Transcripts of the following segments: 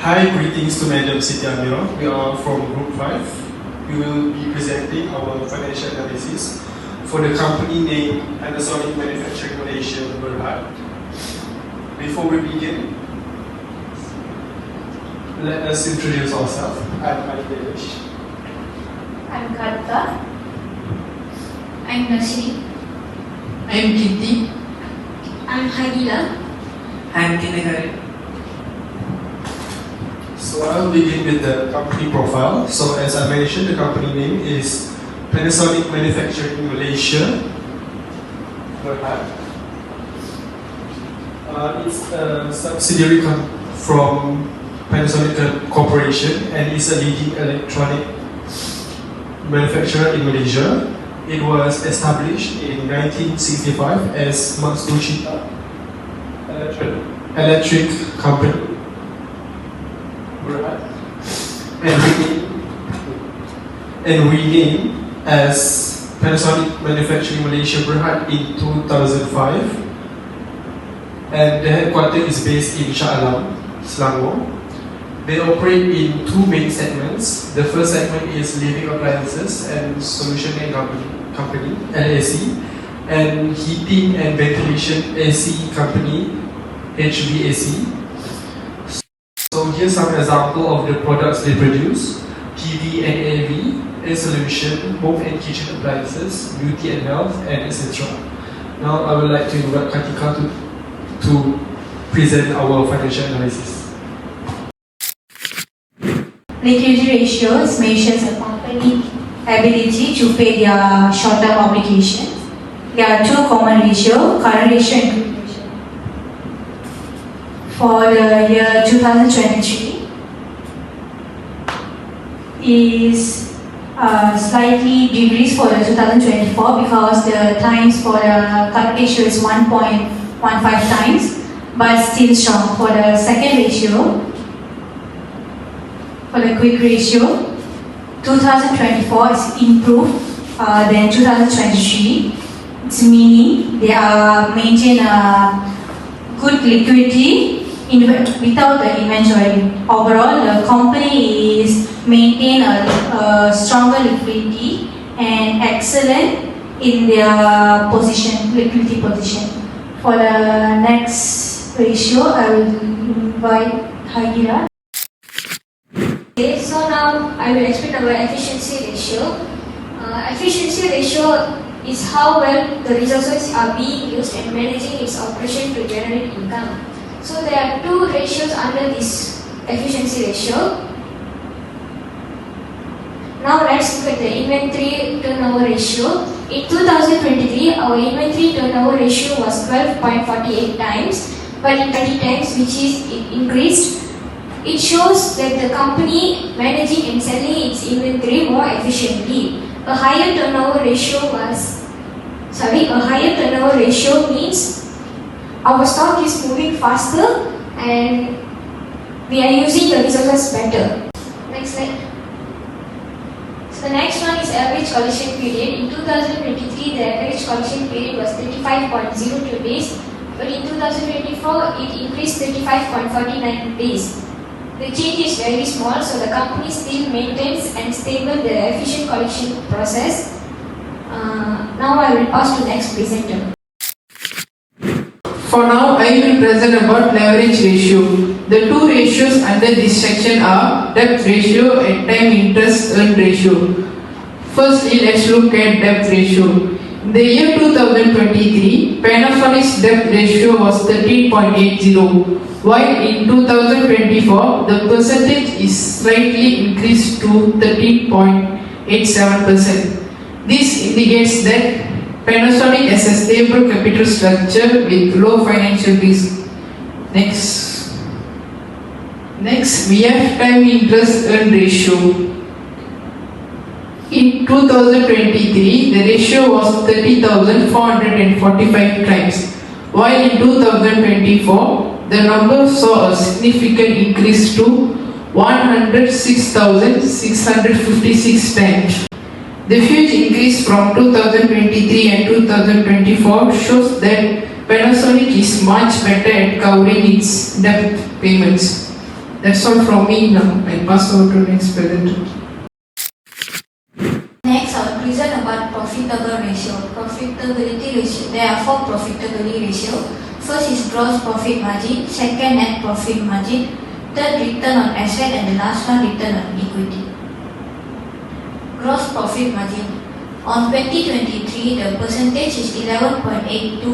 Hi, greetings to Madam Siti Amira. We are from Group 5. We will be presenting our financial analysis for the company name Panasonic Manufacturing Malaysia Berhad. Before we begin, let us introduce ourselves. I'm Ali Devish. I'm Karta. I'm Nasri. I'm Kitty. I'm Hadila. I'm Kinegari. So I'll begin with the company profile. So as I mentioned, the company name is Panasonic Manufacturing Malaysia Berhad. It's a subsidiary from Panasonic Corporation and is a leading electronic manufacturer in Malaysia. It was established in 1965 as Matsushita Electric Company and renamed as Panasonic Manufacturing Malaysia Berhad in 2005. And the headquarters is based in Shah Alam, Selangor. They operate in two main segments. The first segment is Living Appliances and Solutioning Company, LAC, and Heating and Ventilation AC Company, HVAC. So here's some example of the products they produce: TV and AV, air solution, home and kitchen appliances, beauty and health, and etc. Now I would like to invite Katika to present our financial analysis. Liquidity ratios measures a company's ability to pay their short-term obligations. There are two common ratios, current ratio and quick ratio. For the year 2023 is slightly decreased for the 2024 because the times for the current ratio is 1.15 times, but still strong. For the second ratio, for the quick ratio, 2024 is improved than 2023. It's meaning they are maintain a good liquidity without the inventory. Overall, the company is maintain a stronger liquidity and excellent in their liquidity position. For the next ratio, I will invite Hagira. Okay, so now I will explain our efficiency ratio. Efficiency ratio is how well the resources are being used and managing its operation to generate income. So there are two ratios under this efficiency ratio. Now let's look at the inventory turnover ratio. In 2023, our inventory turnover ratio was 12.48 times, but in 30 times, which is increased. It shows that the company managing and selling its inventory more efficiently. A higher turnover ratio means our stock is moving faster and we are using the resources better. Next slide. So the next one is average collection period. In 2023, the average collection period was 35.02 days, but in 2024, it increased 35.49 days. The change is very small, so the company still maintains and stable the efficient collection process. Now I will pass to next presenter. For now, I will present about leverage ratio. The two ratios under this section are debt ratio and time interest earned ratio. Firstly, let's look at debt ratio. In the year 2023, Panasonic's debt ratio was 13.80. While in 2024, the percentage is slightly increased to 13.87%. This indicates that Panasonic has a stable capital structure with low financial risk. Next, we have time interest earned ratio. In 2023, the ratio was 30,445 times, while in 2024, the number saw a significant increase to 106,656 times. The huge increase from 2023 and 2024 shows that Panasonic is much better at covering its debt payments. That's all from me now. I'll pass over to next presenter. Next, I will present about profitable ratio. Profitability ratio. There are 4 profitability ratio. First is gross profit margin, second net profit margin, third return on asset, and the last one return on equity. Gross profit margin. On 2023, the percentage is 11.82%,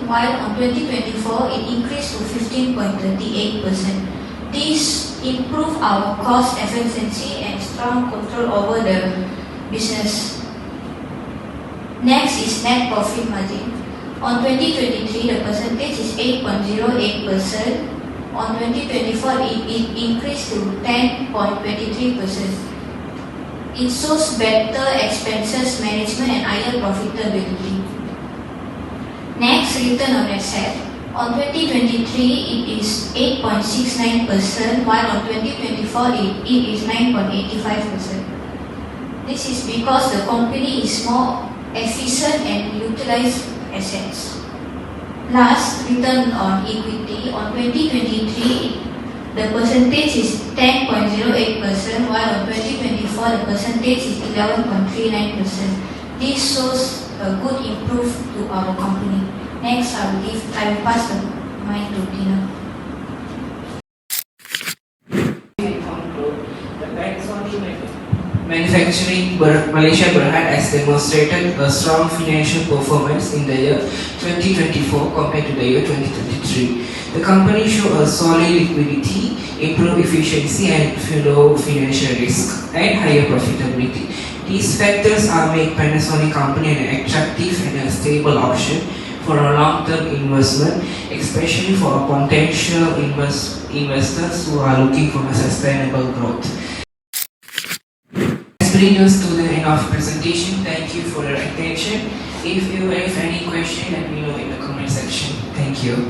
while on 2024 it increased to 15.38%. This improve our cost efficiency and strong control over the business. Next is net profit margin. On 2023, the percentage is 8.08%. On 2024, it increased to 10.23%. It shows better expenses management and higher profitability. Next, return on asset. On 2023, it is 8.69%, while on 2024, it is 9.85%. This is because the company is more efficient and utilize assets. Last, return on equity. On 2023, the percentage is 10.08%, while on 2024 the percentage is 11.39%. This shows a good improve to our company. Next, I will pass the mic to Tina. Manufacturing Malaysia Berhad has demonstrated a strong financial performance in the year 2024 compared to the year 2023. The company showed a solid liquidity, improved efficiency and low financial risk, and higher profitability. These factors are make Panasonic company an attractive and a stable option for a long-term investment, especially for potential investors who are looking for a sustainable growth. This brings us to the end of presentation. Thank you for your attention. If you have any question, let me know in the comment section. Thank you.